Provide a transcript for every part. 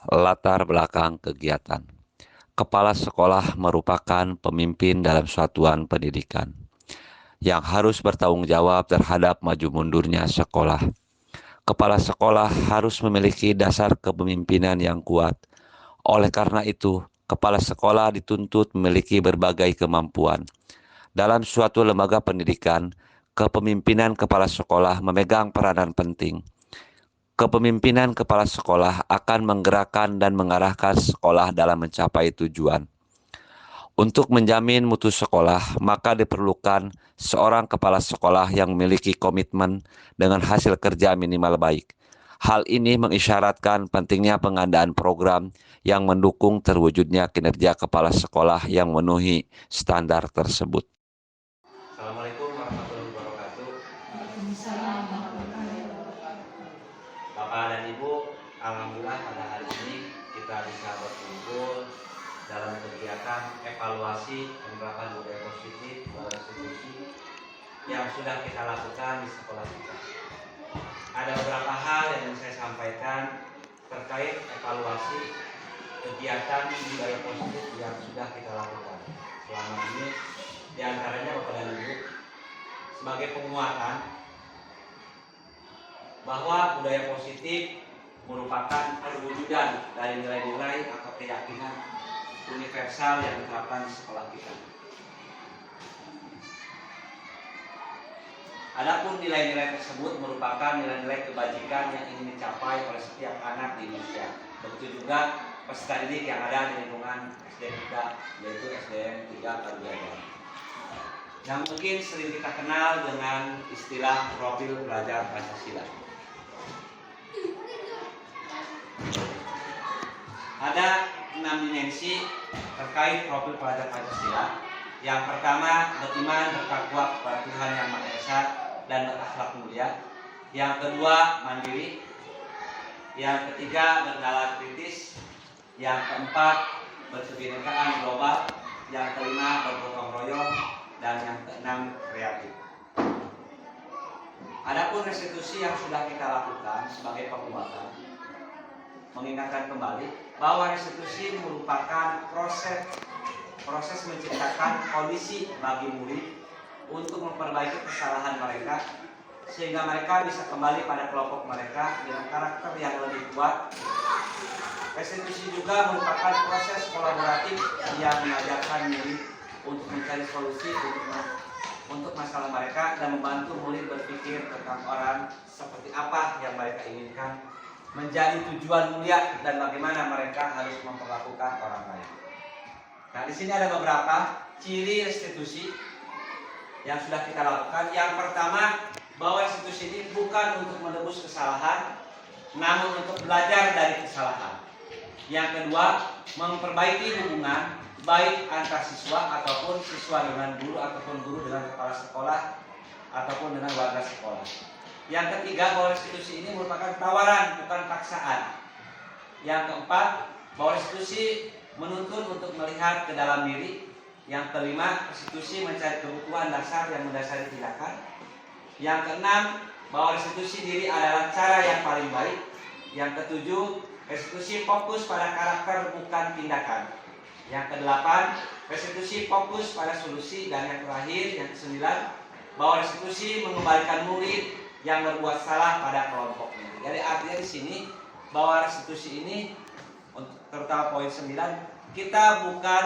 Latar belakang kegiatan. Kepala sekolah merupakan pemimpin dalam satuan pendidikan yang harus bertanggung jawab terhadap maju mundurnya sekolah. Kepala sekolah harus memiliki dasar kepemimpinan yang kuat. Oleh karena itu, kepala sekolah dituntut memiliki berbagai kemampuan. Dalam suatu lembaga pendidikan, kepemimpinan kepala sekolah memegang peranan penting. Kepemimpinan kepala sekolah akan menggerakkan dan mengarahkan sekolah dalam mencapai tujuan. Untuk menjamin mutu sekolah, maka diperlukan seorang kepala sekolah yang memiliki komitmen dengan hasil kerja minimal baik. Hal ini mengisyaratkan pentingnya pengandaan program yang mendukung terwujudnya kinerja kepala sekolah yang memenuhi standar tersebut. Assalamualaikum warahmatullahi wabarakatuh. Bapak dan Ibu, alhamdulillah pada hari ini kita bisa berkumpul dalam kegiatan evaluasi penerapan budaya positif pada institusi yang sudah kita lakukan di sekolah kita. Ada beberapa hal yang ingin saya sampaikan terkait evaluasi kegiatan budaya positif yang sudah kita lakukan selama ini. Di antaranya Bapak dan Ibu, sebagai penguatan bahwa budaya positif merupakan perwujudan dari nilai-nilai atau keyakinan universal yang diterapkan di sekolah kita. Adapun nilai-nilai tersebut merupakan nilai-nilai kebajikan yang ingin dicapai oleh setiap anak di Indonesia. Begitu juga peserta didik yang ada di lingkungan SD kita, yaitu SDN 3 Karujaga. Yang mungkin sering kita kenal dengan istilah profil pelajar Pancasila. Ada 6 dimensi terkait profil pelajar Pancasila. Yang pertama, beriman bertakwa kepada Tuhan Yang Maha Esa dan berakhlak mulia. Yang kedua, mandiri. Yang ketiga, bernalar kritis. Yang keempat, berkebinekaan global. Yang kelima, bergotong royong. Dan yang keenam, kreatif. Adapun restitusi yang sudah kita lakukan sebagai penguatan, mengingatkan kembali bahwa restitusi merupakan proses menciptakan kondisi bagi murid untuk memperbaiki kesalahan mereka sehingga mereka bisa kembali pada kelompok mereka dengan karakter yang lebih kuat. Restitusi juga merupakan proses kolaboratif yang mengajarkan murid untuk mencari solusi untuk masalah mereka dan membantu murid berpikir tentang orang seperti apa yang mereka inginkan menjadi tujuan mulia dan bagaimana mereka harus memperlakukan orang lain. Nah, di sini ada beberapa ciri restitusi yang sudah kita lakukan. Yang pertama, bahwa restitusi ini bukan untuk menebus kesalahan, namun untuk belajar dari kesalahan. Yang kedua, memperbaiki hubungan baik antar siswa ataupun siswa dengan guru ataupun guru dengan kepala sekolah ataupun dengan warga sekolah. Yang ketiga, bahwa restitusi ini merupakan tawaran bukan paksaan. Yang keempat, bahwa restitusi menuntun untuk melihat ke dalam diri. Yang kelima, restitusi mencari kebutuhan dasar yang mendasari tindakan. Yang keenam, bahwa restitusi diri adalah cara yang paling baik. Yang ketujuh, restitusi fokus pada karakter bukan tindakan. Yang kedelapan, restitusi fokus pada solusi. Dan yang terakhir, yang kesembilan, bahwa restitusi mengembalikan murid yang berbuat salah pada kelompoknya. Jadi artinya di sini bahwa restitusi ini, terutama poin 9, kita bukan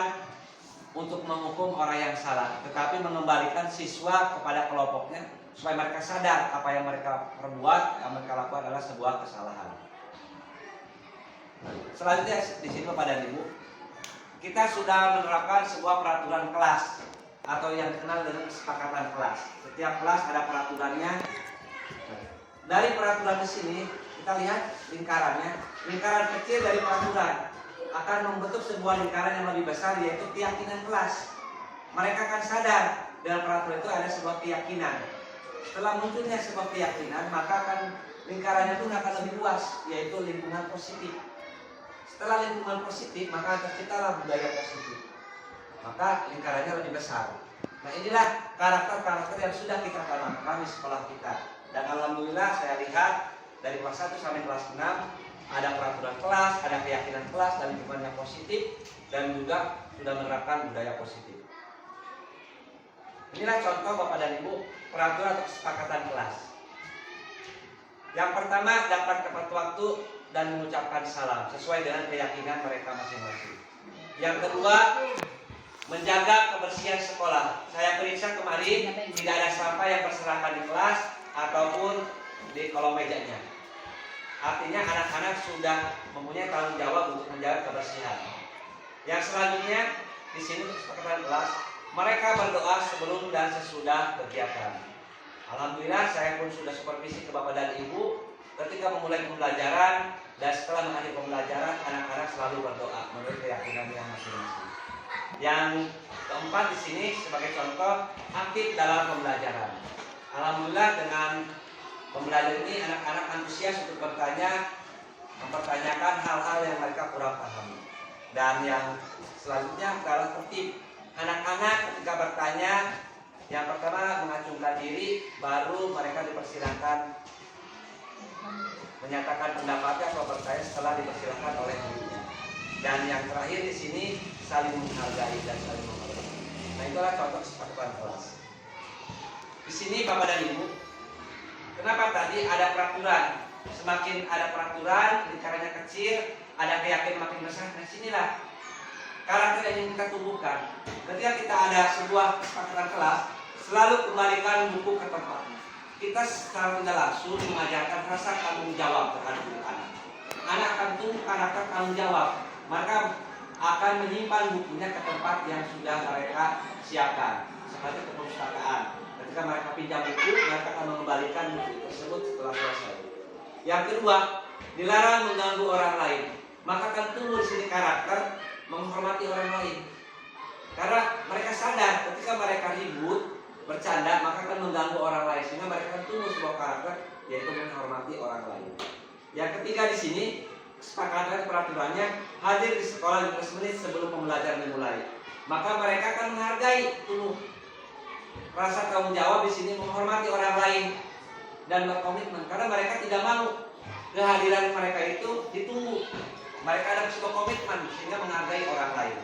untuk menghukum orang yang salah, tetapi mengembalikan siswa kepada kelompoknya supaya mereka sadar apa yang mereka perbuat, yang mereka lakukan adalah sebuah kesalahan. Selanjutnya di sini Bapak dan Ibu, kita sudah menerapkan sebuah peraturan kelas atau yang dikenal dengan kesepakatan kelas. Setiap kelas ada peraturannya. Dari peraturan di sini kita lihat lingkarannya. Lingkaran kecil dari peraturan akan membentuk sebuah lingkaran yang lebih besar, yaitu keyakinan kelas. Mereka akan sadar dalam peraturan itu ada sebuah keyakinan. Setelah munculnya sebuah keyakinan, maka akan lingkarannya pun akan lebih luas, yaitu lingkungan positif. Setelah lingkungan positif, maka terciptalah budaya positif. Maka lingkarannya lebih besar. Nah, inilah karakter-karakter yang sudah kita tanamkan di sekolah kita. Dan alhamdulillah saya lihat dari kelas 1 sampai kelas 6 ada peraturan kelas, ada keyakinan kelas dan lingkungan yang positif, dan juga sudah menerapkan budaya positif. Inilah contoh Bapak dan Ibu peraturan atau kesepakatan kelas. Yang pertama, dapat tepat waktu dan mengucapkan salam sesuai dengan keyakinan mereka masing-masing. Yang kedua, menjaga kebersihan sekolah. Saya periksa kemarin tidak ada sampah yang berserakan di kelas ataupun di kolong mejanya. Artinya anak-anak sudah mempunyai tanggung jawab untuk menjaga kebersihan. Yang selanjutnya di sini untuk kesepakatan kelas, mereka berdoa sebelum dan sesudah kegiatan. Alhamdulillah saya pun sudah supervisi ke Bapak dan Ibu ketika memulai pembelajaran dan setelah mengakhiri pembelajaran anak-anak selalu berdoa menurut keyakinan yang masing-masing. Yang keempat di sini sebagai contoh aktif dalam pembelajaran. Alhamdulillah dengan pembelajaran ini anak-anak antusias untuk bertanya, mempertanyakan hal-hal yang mereka kurang pahami. Dan yang selanjutnya adalah tertib. Anak-anak ketika bertanya, yang pertama mengacungkan diri, baru mereka dipersilakan menyatakan pendapatnya atau bertanya setelah dipersilakan oleh gurunya. Dan yang terakhir di sini saling menghargai dan saling menghormati. Nah, itulah contoh kesepakatan kelas. Di sini Bapak dan Ibu, kenapa tadi ada peraturan? Semakin ada peraturan, lingkarannya kecil, ada keyakinan makin besar. Nah, sinilah karakter yang kita tumbuhkan. Ketika kita ada sebuah kesepakatan kelas, selalu kembalikan buku ke tempatnya. Kita secara tidak langsung mengajarkan rasa tanggung jawab terhadap anak. Anak akan tumbuh karakter tanggung jawab, maka akan menyimpan bukunya ke tempat yang sudah mereka siapkan, seperti ke perpustakaan. Ketika mereka pinjam buku, mereka akan mengembalikan buku tersebut setelah selesai. Yang kedua, dilarang mengganggu orang lain. Maka akan tumbuh di sini karakter menghormati orang lain. Karena mereka sadar ketika mereka ribut, bercanda, maka akan mengganggu orang lain. Sehingga mereka akan tumbuh sebuah karakter, yaitu menghormati orang lain. Yang ketiga di sini, kesepakatan peraturannya hadir di sekolah 15 menit sebelum pembelajaran dimulai. Maka mereka akan menghargai tumbuh rasa tanggung jawab di sini, menghormati orang lain dan berkomitmen. Karena mereka tidak mau kehadiran mereka itu ditunggu. Mereka ada sebuah komitmen sehingga menghargai orang lain.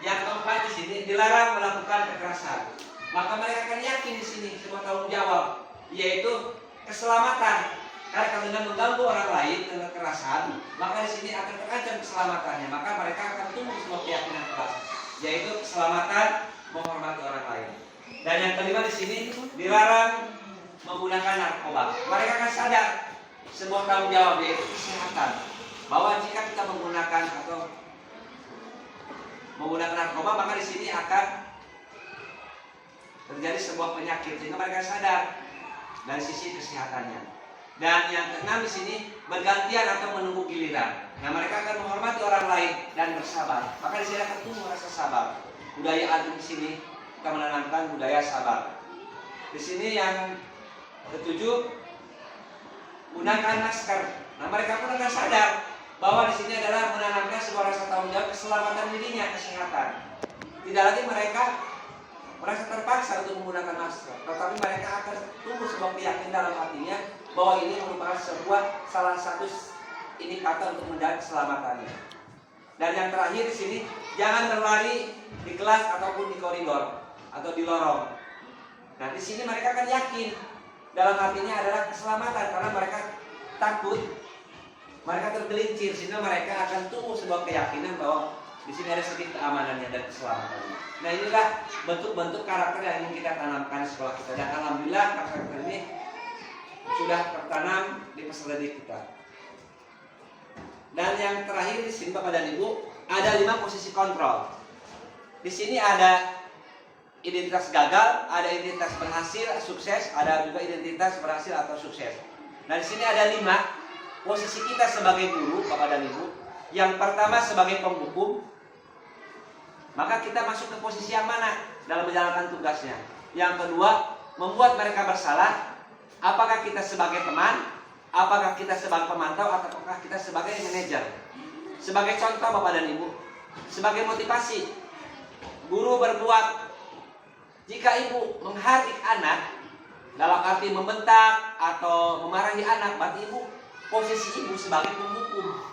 Yang keempat di sini dilarang melakukan kekerasan. Maka mereka akan yakin di sini sebuah tanggung jawab, yaitu keselamatan. Karena dengan mengganggu orang lain dengan kekerasan, maka di sini akan terancam keselamatannya. Maka mereka akan tumbuh sebuah keyakinan keras, yaitu keselamatan, menghormati orang lain. Dan yang kelima di sini dilarang menggunakan narkoba. Mereka akan sadar sebuah tanggung jawab, yaitu kesehatan. Bahwa jika kita menggunakan narkoba, maka di sini akan terjadi sebuah penyakit sehingga mereka sadar dari sisi kesehatannya. Dan yang keenam di sini bergantian atau menunggu giliran. Nah, mereka akan menghormati orang lain dan bersabar. Maka di sini akan tumbuh rasa sabar. Budaya adil di sini kita menanamkan budaya sabar. Di sini yang ketujuh, gunakan masker. Nah, mereka pun akan sadar bahwa di sini adalah menanamkan sebuah rasa tanggung jawab keselamatan dirinya, kesehatan. Tidak lagi mereka merasa terpaksa untuk menggunakan masker, tetapi mereka akan tumbuh sebuah keyakinan dalam hatinya bahwa ini merupakan sebuah salah satu indikator untuk menjaga keselamatannya. Dan yang terakhir di sini, jangan berlari di kelas ataupun di koridor atau di lorong. Nah, di sini mereka akan yakin dalam hatinya adalah keselamatan karena mereka takut, mereka tergelincir, sehingga mereka akan tumbuh sebuah keyakinan bahwa di sini ada sedikit keamanannya dan keselamatannya. Nah, inilah bentuk-bentuk karakter yang ingin kita tanamkan di sekolah kita. Dan alhamdulillah karakter ini sudah tertanam di peserta didik kita. Dan yang terakhir di sini Bapak dan Ibu, ada 5 posisi kontrol. Di sini ada identitas gagal, ada identitas berhasil, sukses, ada juga identitas berhasil atau sukses. Nah, di sini ada 5 posisi kita sebagai guru, Bapak dan Ibu. Yang pertama sebagai penghukum, maka kita masuk ke posisi yang mana dalam menjalankan tugasnya. Yang kedua, membuat mereka bersalah. Apakah kita sebagai teman, apakah kita sebagai pemantau, ataukah kita sebagai manajer. Sebagai contoh Bapak dan Ibu, sebagai motivasi, guru berbuat. Jika ibu menghardik anak, dalam arti membentak atau memarahi anak, berarti ibu posisi ibu sebagai penghukum.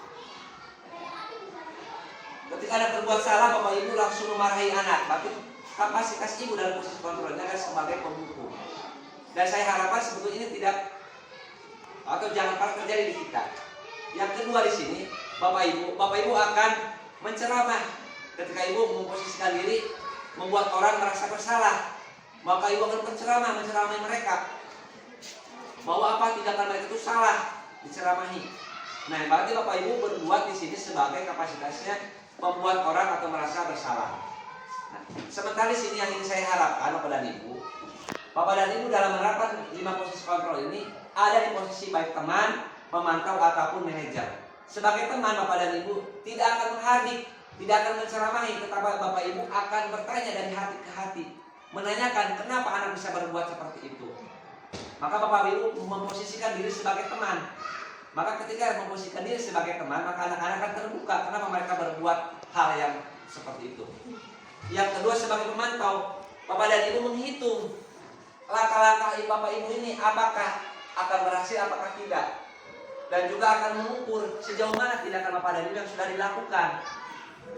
Ketika anak berbuat salah, bapak ibu langsung memarahi anak, tapi kapasitas ibu dalam posisi kontrolnya adalah sebagai penghukum. Dan saya harapkan sebetulnya ini tidak atau jangan pernah terjadi di kita. Yang kedua di sini, bapak ibu akan menceramah. Ketika ibu memposisikan diri, membuat orang merasa bersalah, maka ibu akan menceramai mereka bahwa apa tindakan mereka itu salah, diceramahi. Nah, berarti bapak ibu berbuat di sini sebagai kapasitasnya membuat orang atau merasa bersalah. Nah, sementara di sini yang ingin saya harapkan bapak dan ibu dalam menerapkan 5 posisi kontrol ini ada di posisi baik teman, pemantau ataupun manajer. Sebagai teman, bapak dan ibu tidak akan menghardik, tidak akan menceramahi, tetapi bapak ibu akan bertanya dari hati ke hati, menanyakan kenapa anak bisa berbuat seperti itu. Maka bapak ibu memposisikan diri sebagai teman. Maka ketika memposisikan diri sebagai teman, maka anak-anak akan terbuka kenapa mereka berbuat hal yang seperti itu. Yang kedua, sebagai pemantau, bapak dan ibu menghitung langkah-langkah bapak ibu ini apakah akan berhasil, apakah tidak, dan juga akan mengukur sejauh mana tindakan bapak dan ibu yang sudah dilakukan,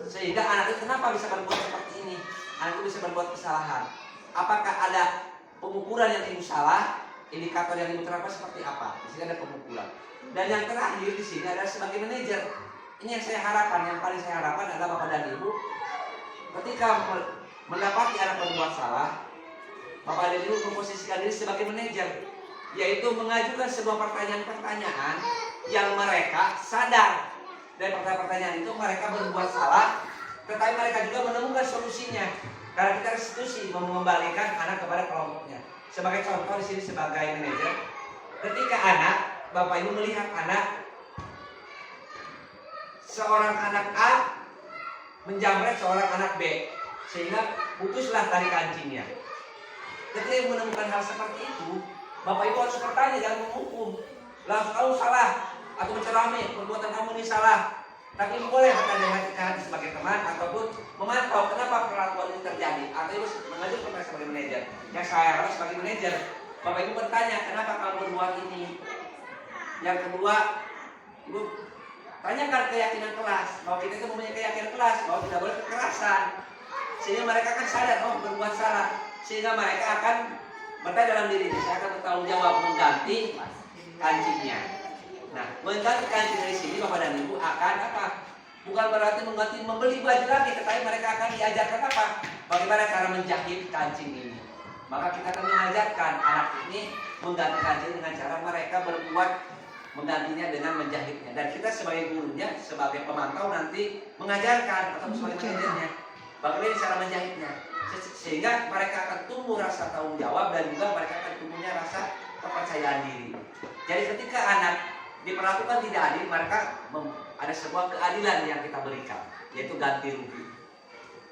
sehingga anak itu kenapa bisa berbuat seperti ini, anak itu bisa berbuat kesalahan, apakah ada pengukuran yang ibu salah, indikator yang ibu terapkan seperti apa. Di sini ada pengukuran. Dan yang terakhir di sini adalah sebagai manajer. Ini yang saya harapkan, yang paling saya harapkan adalah bapak dan ibu ketika mendapati anak berbuat salah, bapak dan ibu memposisikan diri sebagai manajer, yaitu mengajukan sebuah pertanyaan-pertanyaan yang mereka sadar dari pertanyaan-pertanyaan itu mereka berbuat salah, tetapi mereka juga menemukan solusinya. Karena kita restitusi mengembalikan anak kepada kelompoknya. Sebagai contoh di sini sebagai manajer, ketika bapak ibu melihat seorang anak A menjamret seorang anak B, sehingga putuslah tali kancingnya. Ketika ibu menemukan hal seperti itu, bapak ibu harus bertanya, jangan menghukum, langsung kamu salah atau menceramai, perbuatan kamu ini salah. Tapi ibu boleh bertanya hati ke hati sebagai teman ataupun memantau kenapa perlakuan ini terjadi, atau ibu mengajukan mereka sebagai manajer. Yang saya harap sebagai manajer, bapak ibu bertanya kenapa kamu berbuat ini. Yang kedua, ibu tanyakan keyakinan kelas, bahwa kita itu mempunyai keyakinan kelas bahwa tidak boleh kekerasan, sehingga mereka akan sadar berbuat salah, sehingga mereka akan bertanya dalam dirinya, saya akan bertanggung jawab mengganti kancingnya. Nah, mengganti kancing dari sini bapak dan ibu akan apa? Bukan berarti mengganti membeli baju lagi, tetapi mereka akan diajarkan apa? Bagaimana cara menjahit kancing ini. Maka kita akan mengajarkan anak ini mengganti kancing dengan cara mereka berbuat menggantinya dengan menjahitnya. Dan kita sebagai gurunya, sebagai pemantau nanti mengajarkan atau sebagai manajernya bagaimana cara menjahitnya, sehingga mereka akan tumbuh rasa tanggung jawab dan juga mereka akan tumbuhnya rasa kepercayaan diri. Jadi ketika anak diperlakukan tidak adil, maka ada sebuah keadilan yang kita berikan, yaitu ganti rugi.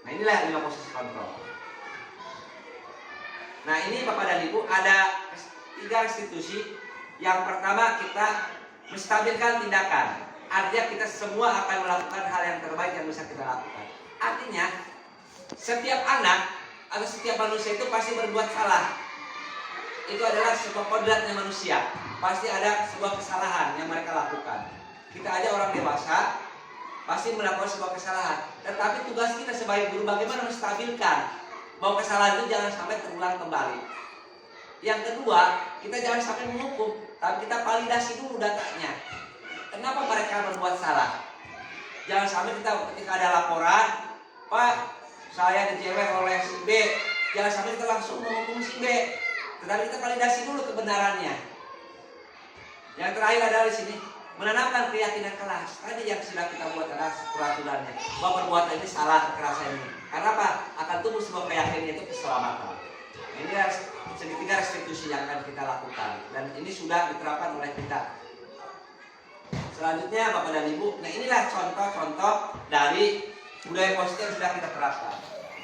Nah, inilah 5 posisi kontrol. Nah, ini bapak dan ibu ada 3 restitusi. Yang pertama, kita menstabilkan tindakan. Artinya kita semua akan melakukan hal yang terbaik yang bisa kita lakukan. Artinya setiap anak atau setiap manusia itu pasti berbuat salah. Itu adalah sebuah kodratnya manusia. Pasti ada sebuah kesalahan yang mereka lakukan. Kita aja orang dewasa pasti melakukan sebuah kesalahan. Tetapi tugas kita sebagai guru bagaimana menstabilkan bahwa kesalahan itu jangan sampai terulang kembali. Yang kedua, kita jangan sampai menghukum, tapi kita validasi dulu datanya. Kenapa mereka berbuat salah? Jangan sampai kita ketika ada laporan, Pak, saya dijelek oleh si B, jangan sampai kita langsung menghukum si B. Tetapi kita validasi dulu kebenarannya. Yang terakhir adalah di sini menanamkan keyakinan kelas. Tadi yang sudah kita buat adalah peraturannya bahwa perbuatan ini salah, kekerasan ini. Karena apa? Akan tumbuh sebuah keyakinan, yaitu keselamatan. Ini segitiga restitusi yang akan kita lakukan dan ini sudah diterapkan oleh kita. Selanjutnya Bapak dan Ibu, nah inilah contoh-contoh dari budaya positif yang sudah kita terapkan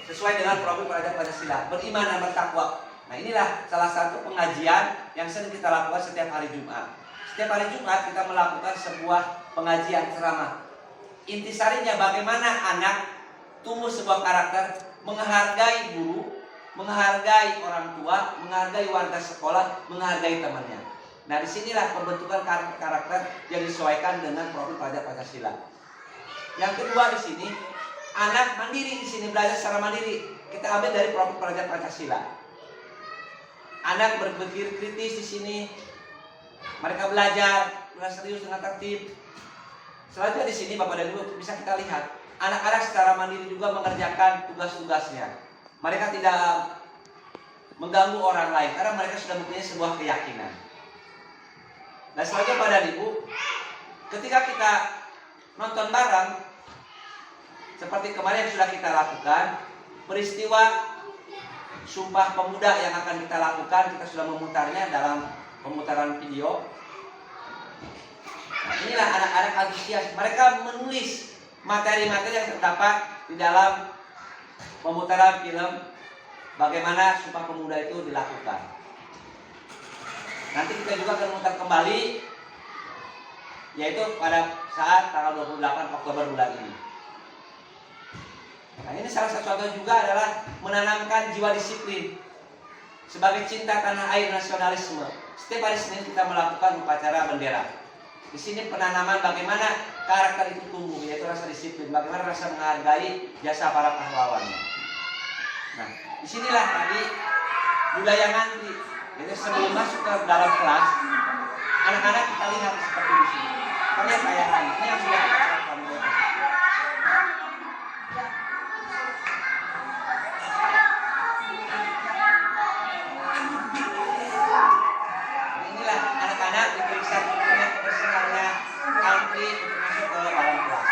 sesuai dengan program Praja Pancasila, beriman dan bertakwa. Nah inilah salah satu pengajian yang sering kita lakukan setiap hari Jumat. Setiap hari Jumat kita melakukan sebuah pengajian ceramah. Intisarinya bagaimana anak tumbuh sebuah karakter, menghargai guru, menghargai orang tua, menghargai warga sekolah, menghargai temannya. Nah, disinilah pembentukan karakter yang disesuaikan dengan profil pelajar Pancasila. Yang kedua di sini, anak mandiri di sini belajar secara mandiri. Kita ambil dari profil pelajar Pancasila. Anak berpikir kritis di sini. Mereka belajar dengan serius, dengan tertib. Selanjutnya di sini Bapak dan Ibu bisa kita lihat, anak-anak secara mandiri juga mengerjakan tugas-tugasnya. Mereka tidak mengganggu orang lain karena mereka sudah mempunyai sebuah keyakinan. Nah, selanjutnya Bapak dan Ibu, ketika kita nonton bareng seperti kemarin yang sudah kita lakukan, peristiwa Sumpah Pemuda yang akan kita lakukan, kita sudah memutarnya dalam pemutaran video. Nah, inilah anak-anak antusias. Mereka menulis materi-materi yang terdapat di dalam pemutaran film bagaimana Sumpah Pemuda itu dilakukan. Nanti kita juga akan memutar kembali, yaitu pada saat tanggal 28 Oktober bulan ini. Nah, ini salah satu contoh juga adalah menanamkan jiwa disiplin sebagai cinta tanah air, nasionalisme. Setiap hari Senin kita melakukan upacara bendera. Di sini penanaman bagaimana karakter itu tumbuh, yaitu rasa disiplin, bagaimana rasa menghargai jasa para pahlawan. Nah, disinilah tadi budaya ngantri. Jadi sebelum masuk ke dalam kelas, anak-anak kita lihat seperti di sini. Kita lihat tayangan ini yang sudah kita lakukan. Inilah anak-anak diperiksa punya kebersihannya, antri untuk masuk ke dalam kelas.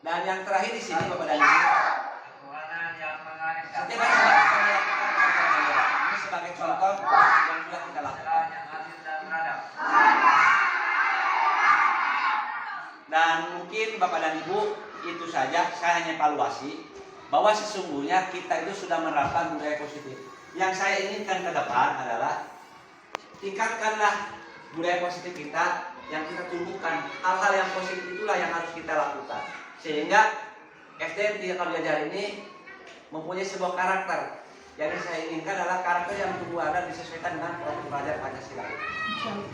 Dan yang terakhir di sini Bapak dan Ibu, setiap hari kita melakukan upacara bendera. Ini sebagai contoh yang sudah kita lakukan. Dan mungkin Bapak dan Ibu itu saja, saya hanya evaluasi bahwa sesungguhnya kita itu sudah menerapkan budaya positif. Yang saya inginkan ke depan adalah tingkatkanlah budaya positif kita, yang kita tumbuhkan. Hal-hal yang positif itulah yang harus kita lakukan. Sehingga SDM 3 Kalori Ajar ini mempunyai sebuah karakter. Yang saya inginkan adalah karakter yang tumbuh dan disesuaikan dengan profil pelajar Pancasila.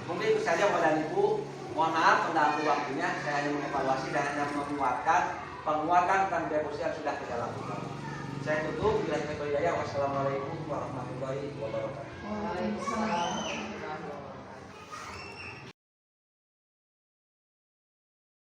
Mungkin itu saja Bapak dan Ibu. Mohon maaf mengganggu waktunya. Saya hanya mengevaluasi dan hanya menguatkan tentang budaya positif yang sudah kita lakukan. Saya tutup. Wassalamualaikum warahmatullahi wabarakatuh.